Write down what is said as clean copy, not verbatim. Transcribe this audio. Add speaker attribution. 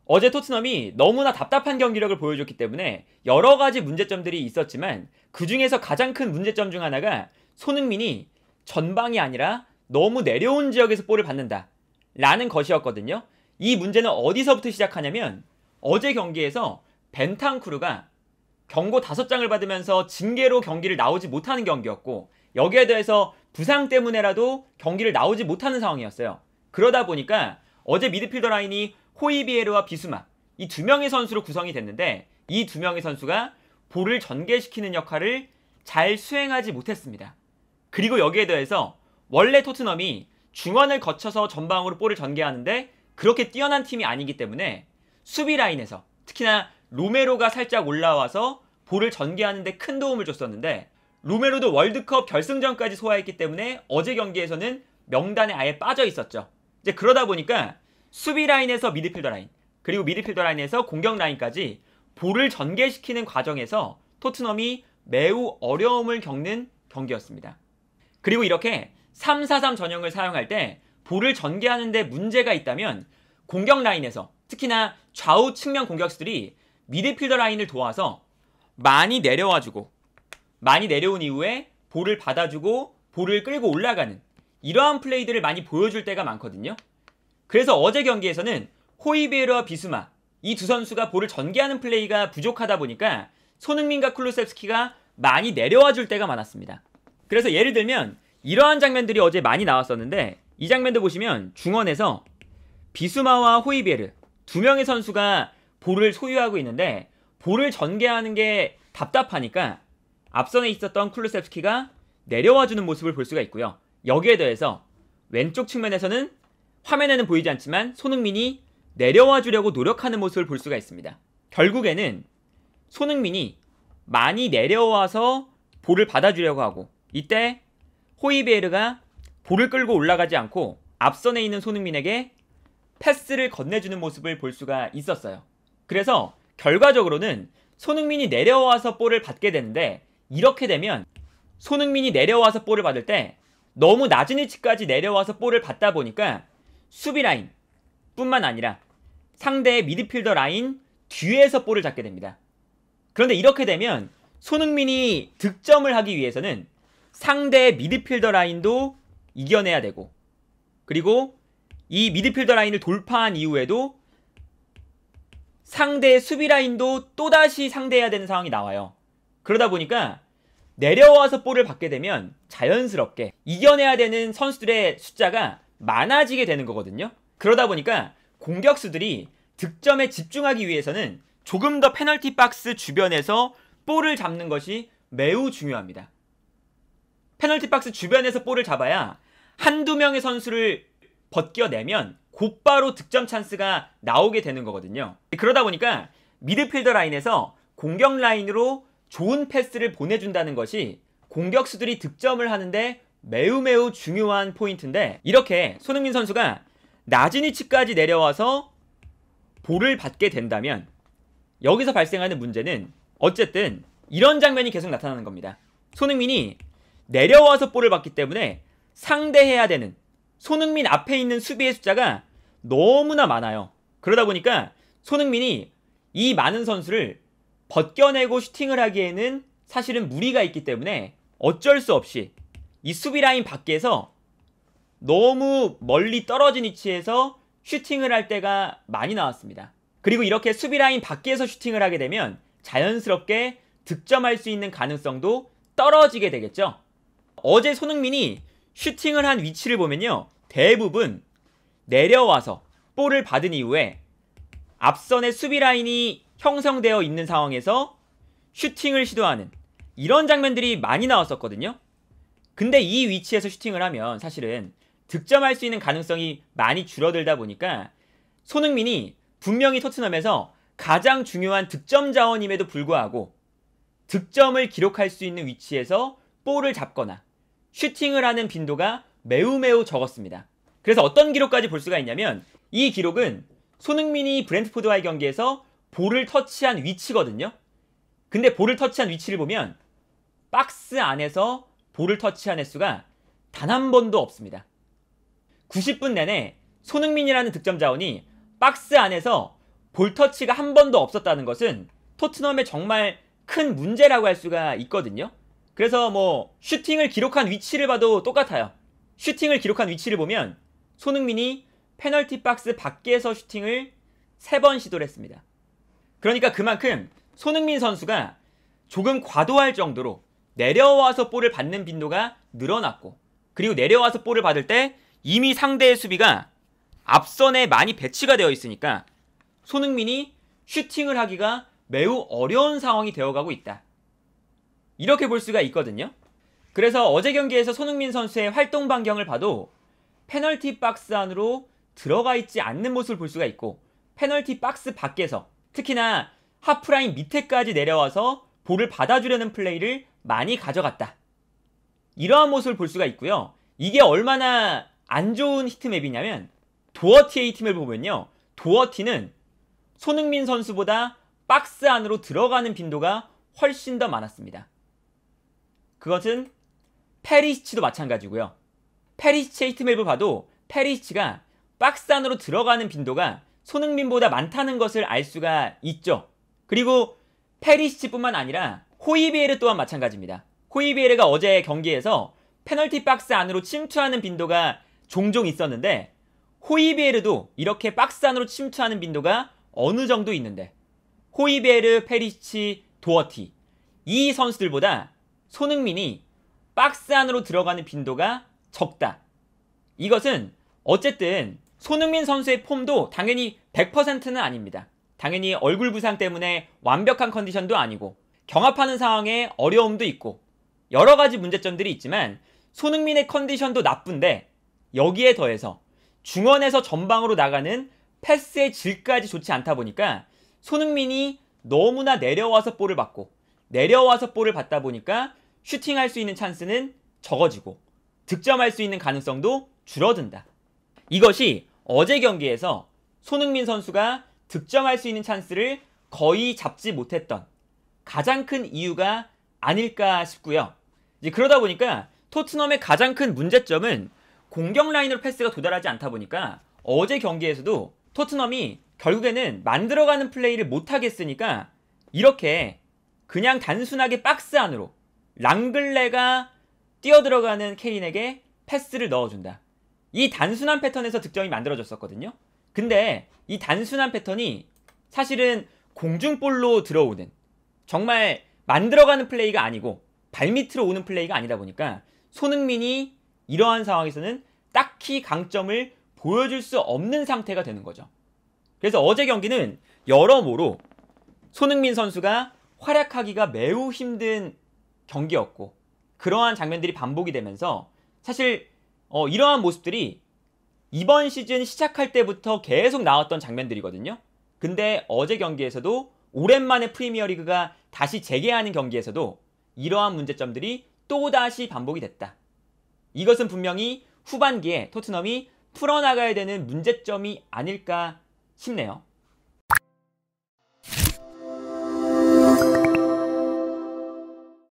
Speaker 1: 어제 토트넘이 너무나 답답한 경기력을 보여줬기 때문에 여러 가지 문제점들이 있었지만 그 중에서 가장 큰 문제점 중 하나가 손흥민이 전방이 아니라 너무 내려온 지역에서 볼을 받는다 라는 것이었거든요. 이 문제는 어디서부터 시작하냐면 어제 경기에서 벤탄쿠르가 경고 5장을 받으면서 징계로 경기를 나오지 못하는 경기였고, 여기에 대해서 부상 때문에라도 경기를 나오지 못하는 상황이었어요. 그러다 보니까 어제 미드필더 라인이 호이비에르와 비수마, 이 두 명의 선수로 구성이 됐는데 이 두 명의 선수가 볼을 전개시키는 역할을 잘 수행하지 못했습니다. 그리고 여기에 대해서 원래 토트넘이 중원을 거쳐서 전방으로 볼을 전개하는데 그렇게 뛰어난 팀이 아니기 때문에 수비 라인에서 특히나 로메로가 살짝 올라와서 볼을 전개하는데 큰 도움을 줬었는데, 로메로도 월드컵 결승전까지 소화했기 때문에 어제 경기에서는 명단에 아예 빠져 있었죠. 이제 그러다 보니까 수비 라인에서 미드필더 라인, 그리고 미드필더 라인에서 공격 라인까지 볼을 전개시키는 과정에서 토트넘이 매우 어려움을 겪는 경기였습니다. 그리고 이렇게 3-4-3 전형을 사용할 때 볼을 전개하는 데 문제가 있다면 공격 라인에서 특히나 좌우 측면 공격수들이 미드필더 라인을 도와서 많이 내려와주고, 많이 내려온 이후에 볼을 받아주고 볼을 끌고 올라가는 이러한 플레이들을 많이 보여줄 때가 많거든요. 그래서 어제 경기에서는 호이비에르와 비수마, 이 두 선수가 볼을 전개하는 플레이가 부족하다 보니까 손흥민과 쿨루셉스키가 많이 내려와 줄 때가 많았습니다. 그래서 예를 들면 이러한 장면들이 어제 많이 나왔었는데, 이 장면도 보시면 중원에서 비수마와 호이비에르 두 명의 선수가 볼을 소유하고 있는데 볼을 전개하는 게 답답하니까 앞선에 있었던 쿨루셉스키가 내려와주는 모습을 볼 수가 있고요. 여기에 더해서 왼쪽 측면에서는 화면에는 보이지 않지만 손흥민이 내려와 주려고 노력하는 모습을 볼 수가 있습니다. 결국에는 손흥민이 많이 내려와서 볼을 받아주려고 하고, 이때 호이비에르가 볼을 끌고 올라가지 않고 앞선에 있는 손흥민에게 패스를 건네주는 모습을 볼 수가 있었어요. 그래서 결과적으로는 손흥민이 내려와서 볼을 받게 되는데, 이렇게 되면 손흥민이 내려와서 볼을 받을 때 너무 낮은 위치까지 내려와서 볼을 받다 보니까 수비 라인 뿐만 아니라 상대의 미드필더 라인 뒤에서 볼을 잡게 됩니다. 그런데 이렇게 되면 손흥민이 득점을 하기 위해서는 상대의 미드필더 라인도 이겨내야 되고, 그리고 이 미드필더 라인을 돌파한 이후에도 상대의 수비 라인도 또다시 상대해야 되는 상황이 나와요. 그러다 보니까 내려와서 볼을 받게 되면 자연스럽게 이겨내야 되는 선수들의 숫자가 많아지게 되는 거거든요. 그러다 보니까 공격수들이 득점에 집중하기 위해서는 조금 더 페널티 박스 주변에서 볼을 잡는 것이 매우 중요합니다. 페널티 박스 주변에서 볼을 잡아야 한두 명의 선수를 벗겨내면 곧바로 득점 찬스가 나오게 되는 거거든요. 그러다 보니까 미드필더 라인에서 공격 라인으로 좋은 패스를 보내준다는 것이 공격수들이 득점을 하는데 매우 중요한 포인트인데, 이렇게 손흥민 선수가 낮은 위치까지 내려와서 볼을 받게 된다면 여기서 발생하는 문제는 어쨌든 이런 장면이 계속 나타나는 겁니다. 손흥민이 내려와서 볼을 받기 때문에 상대해야 되는 손흥민 앞에 있는 수비의 숫자가 너무나 많아요. 그러다 보니까 손흥민이 이 많은 선수를 벗겨내고 슈팅을 하기에는 사실은 무리가 있기 때문에 어쩔 수 없이 이 수비 라인 밖에서 너무 멀리 떨어진 위치에서 슈팅을 할 때가 많이 나왔습니다. 그리고 이렇게 수비 라인 밖에서 슈팅을 하게 되면 자연스럽게 득점할 수 있는 가능성도 떨어지게 되겠죠. 어제 손흥민이 슈팅을 한 위치를 보면요, 대부분 내려와서 볼을 받은 이후에 앞선의 수비 라인이 형성되어 있는 상황에서 슈팅을 시도하는 이런 장면들이 많이 나왔었거든요. 근데 이 위치에서 슈팅을 하면 사실은 득점할 수 있는 가능성이 많이 줄어들다 보니까 손흥민이 분명히 토트넘에서 가장 중요한 득점 자원임에도 불구하고 득점을 기록할 수 있는 위치에서 볼을 잡거나 슈팅을 하는 빈도가 매우 적었습니다. 그래서 어떤 기록까지 볼 수가 있냐면, 이 기록은 손흥민이 브렌트포드와의 경기에서 볼을 터치한 위치거든요. 근데 볼을 터치한 위치를 보면 박스 안에서 볼을 터치한 횟수가 단 한 번도 없습니다. 90분 내내 손흥민이라는 득점 자원이 박스 안에서 볼터치가 한 번도 없었다는 것은 토트넘의 정말 큰 문제라고 할 수가 있거든요. 그래서 뭐 슈팅을 기록한 위치를 봐도 똑같아요. 슈팅을 기록한 위치를 보면 손흥민이 페널티 박스 밖에서 슈팅을 3번 시도를 했습니다. 그러니까 그만큼 손흥민 선수가 조금 과도할 정도로 내려와서 볼을 받는 빈도가 늘어났고, 그리고 내려와서 볼을 받을 때 이미 상대의 수비가 앞선에 많이 배치가 되어 있으니까 손흥민이 슈팅을 하기가 매우 어려운 상황이 되어가고 있다. 이렇게 볼 수가 있거든요. 그래서 어제 경기에서 손흥민 선수의 활동 반경을 봐도 페널티 박스 안으로 들어가 있지 않는 모습을 볼 수가 있고, 페널티 박스 밖에서 특히나 하프라인 밑에까지 내려와서 볼을 받아주려는 플레이를 많이 가져갔다. 이러한 모습을 볼 수가 있고요. 이게 얼마나 안 좋은 히트맵이냐면 도어티의 히트맵을 보면요, 도어티는 손흥민 선수보다 박스 안으로 들어가는 빈도가 훨씬 더 많았습니다. 그것은 페리시치도 마찬가지고요. 페리시치의 히트맵을 봐도 페리시치가 박스 안으로 들어가는 빈도가 손흥민보다 많다는 것을 알 수가 있죠. 그리고 페리시치뿐만 아니라 호이비에르 또한 마찬가지입니다. 호이비에르가 어제 경기에서 페널티 박스 안으로 침투하는 빈도가 종종 있었는데, 호이비에르도 이렇게 박스 안으로 침투하는 빈도가 어느 정도 있는데, 호이비에르, 페리시치, 도어티, 이 선수들보다 손흥민이 박스 안으로 들어가는 빈도가 적다. 이것은 어쨌든 손흥민 선수의 폼도 당연히 100%는 아닙니다. 당연히 얼굴 부상 때문에 완벽한 컨디션도 아니고 경합하는 상황에 어려움도 있고 여러 가지 문제점들이 있지만, 손흥민의 컨디션도 나쁜데 여기에 더해서 중원에서 전방으로 나가는 패스의 질까지 좋지 않다 보니까 손흥민이 너무나 내려와서 볼을 받고, 내려와서 볼을 받다 보니까 슈팅할 수 있는 찬스는 적어지고 득점할 수 있는 가능성도 줄어든다. 이것이 어제 경기에서 손흥민 선수가 득점할 수 있는 찬스를 거의 잡지 못했던 가장 큰 이유가 아닐까 싶고요. 이제 그러다 보니까 토트넘의 가장 큰 문제점은 공격 라인으로 패스가 도달하지 않다 보니까 어제 경기에서도 토트넘이 결국에는 만들어가는 플레이를 못하겠으니까 이렇게 그냥 단순하게 박스 안으로 랑글레가 뛰어들어가는 케인에게 패스를 넣어준다. 이 단순한 패턴에서 득점이 만들어졌었거든요. 근데 이 단순한 패턴이 사실은 공중볼로 들어오는, 정말 만들어가는 플레이가 아니고 발밑으로 오는 플레이가 아니다 보니까 손흥민이 이러한 상황에서는 딱히 강점을 보여줄 수 없는 상태가 되는 거죠. 그래서 어제 경기는 여러모로 손흥민 선수가 활약하기가 매우 힘든 경기였고, 그러한 장면들이 반복이 되면서 사실 이러한 모습들이 이번 시즌 시작할 때부터 계속 나왔던 장면들이거든요. 근데 어제 경기에서도 오랜만에 프리미어리그가 다시 재개하는 경기에서도 이러한 문제점들이 또다시 반복이 됐다. 이것은 분명히 후반기에 토트넘이 풀어나가야 되는 문제점이 아닐까 싶네요.